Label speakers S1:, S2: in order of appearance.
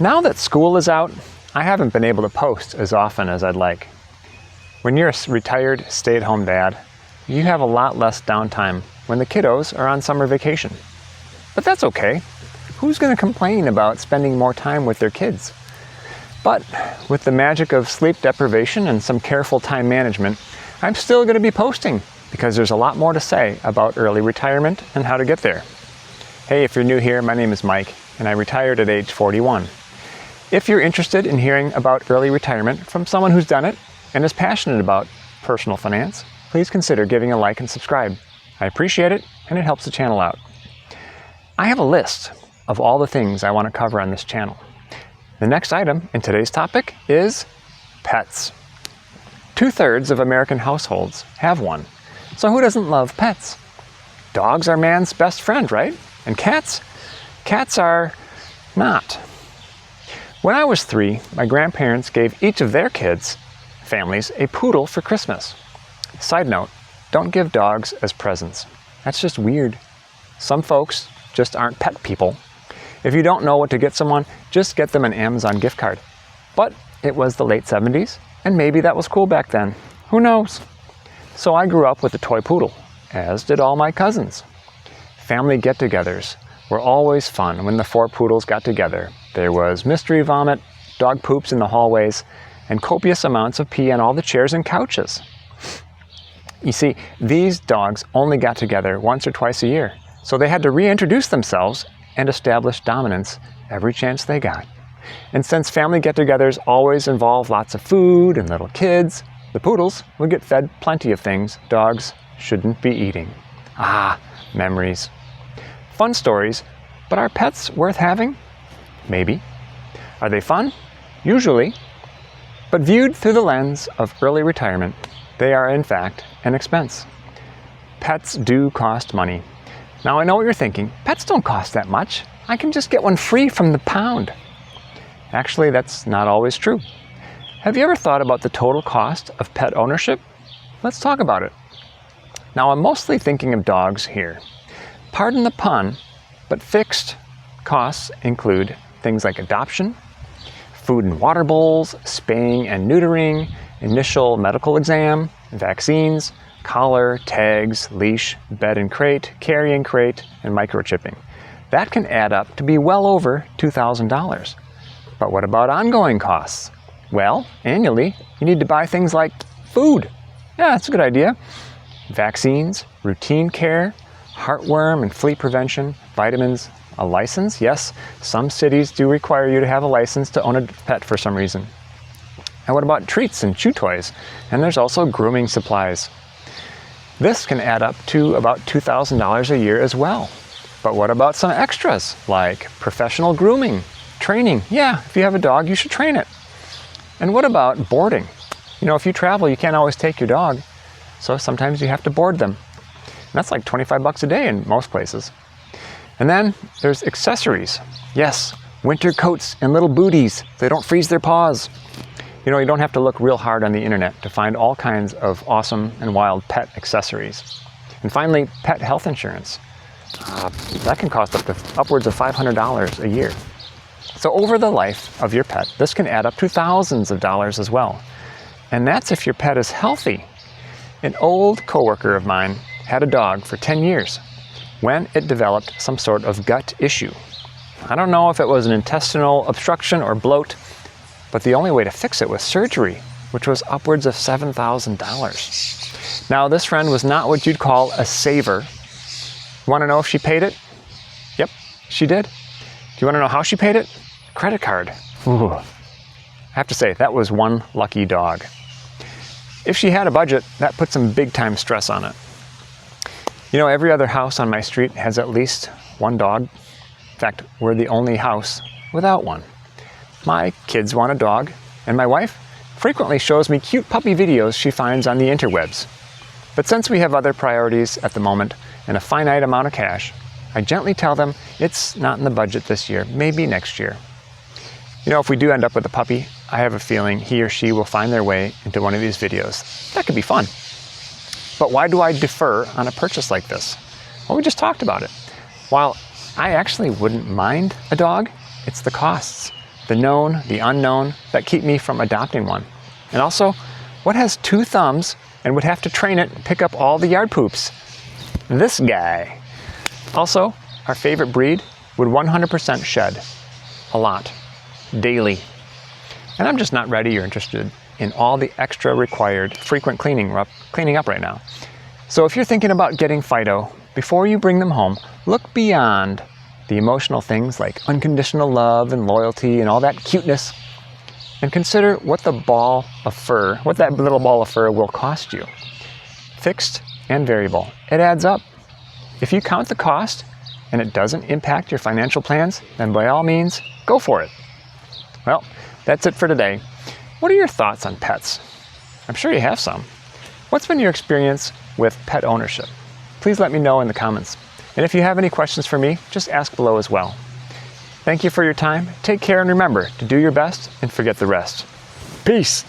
S1: Now that school is out, I haven't been able to post as often as I'd like. When you're a retired stay-at-home dad, you have a lot less downtime when the kiddos are on summer vacation. But that's okay. Who's going to complain about spending more time with their kids? But with the magic of sleep deprivation and some careful time management, I'm still going to be posting because there's a lot more to say about early retirement and how to get there. Hey, if you're new here, my name is Mike, and I retired at age 41. If you're interested in hearing about early retirement from someone who's done it and is passionate about personal finance, please consider giving a like and subscribe. I appreciate it, and it helps the channel out. I have a list of all the things I want to cover on this channel. The next item in today's topic is pets. 2/3 of American households have one. So who doesn't love pets? Dogs are man's best friend, right? And cats? Cats are not. When I was 3, my grandparents gave each of their families, a poodle for Christmas. Side note, don't give dogs as presents. That's just weird. Some folks just aren't pet people. If you don't know what to get someone, just get them an Amazon gift card. But it was the late 70s, and maybe that was cool back then. Who knows? So I grew up with a toy poodle, as did all my cousins. Family get-togethers were always fun when the 4 poodles got together. There was mystery vomit, dog poops in the hallways, and copious amounts of pee on all the chairs and couches. You see, these dogs only got together once or twice a year, so they had to reintroduce themselves and establish dominance every chance they got. And since family get-togethers always involve lots of food and little kids, the poodles would get fed plenty of things dogs shouldn't be eating. Ah, memories. Fun stories, but are pets worth having? Maybe. Are they fun? Usually. But viewed through the lens of early retirement, they are in fact an expense. Pets do cost money. Now I know what you're thinking. Pets don't cost that much. I can just get one free from the pound. Actually, that's not always true. Have you ever thought about the total cost of pet ownership? Let's talk about it. Now I'm mostly thinking of dogs here. Pardon the pun, but fixed costs include things like adoption, food and water bowls, spaying and neutering, initial medical exam, vaccines, collar, tags, leash, bed and crate, carrying crate, and microchipping. That can add up to be well over $2,000. But what about ongoing costs? Well, annually, you need to buy things like food. Yeah, that's a good idea. Vaccines, routine care, heartworm and flea prevention, vitamins, a license. Yes, some cities do require you to have a license to own a pet for some reason. And what about treats and chew toys? And there's also grooming supplies. This can add up to about $2,000 a year as well. But what about some extras, like professional grooming, training? Yeah, if you have a dog, you should train it. And what about boarding? You know, if you travel, you can't always take your dog, so sometimes you have to board them. And that's like $25 a day in most places. And then there's accessories. Yes, winter coats and little booties so they don't freeze their paws. You know, you don't have to look real hard on the internet to find all kinds of awesome and wild pet accessories. And finally, pet health insurance. That can cost upwards of $500 a year. So over the life of your pet, this can add up to thousands of dollars as well. And that's if your pet is healthy. An old coworker of mine had a dog for 10 years when it developed some sort of gut issue. I don't know if it was an intestinal obstruction or bloat, but the only way to fix it was surgery, which was upwards of $7,000. Now, this friend was not what you'd call a saver. You want to know if she paid it? Yep, she did. Do you want to know how she paid it? Credit card. Ooh. I have to say, that was one lucky dog. If she had a budget, that put some big time stress on it. You know, every other house on my street has at least one dog. In fact, we're the only house without one. My kids want a dog, and my wife frequently shows me cute puppy videos she finds on the interwebs. But since we have other priorities at the moment and a finite amount of cash, I gently tell them it's not in the budget this year, maybe next year. You know, if we do end up with a puppy, I have a feeling he or she will find their way into one of these videos. That could be fun. But why do I defer on a purchase like this? Well, we just talked about it. While I actually wouldn't mind a dog, it's the costs. the known, the unknown, that keep me from adopting one? And also, what has 2 thumbs and would have to train it to pick up all the yard poops? This guy. Also, our favorite breed would 100% shed. A lot. Daily. And I'm just not ready or interested in all the extra required frequent cleaning up right now. So if you're thinking about getting Fido, before you bring them home, look beyond the emotional things like unconditional love and loyalty and all that cuteness, and consider what that little ball of fur will cost you. Fixed and variable. It adds up. If you count the cost and it doesn't impact your financial plans, then by all means, go for it. Well, that's it for today. What are your thoughts on pets? I'm sure you have some. What's been your experience with pet ownership? Please let me know in the comments. And if you have any questions for me, just ask below as well. Thank you for your time. Take care and remember to do your best and forget the rest. Peace.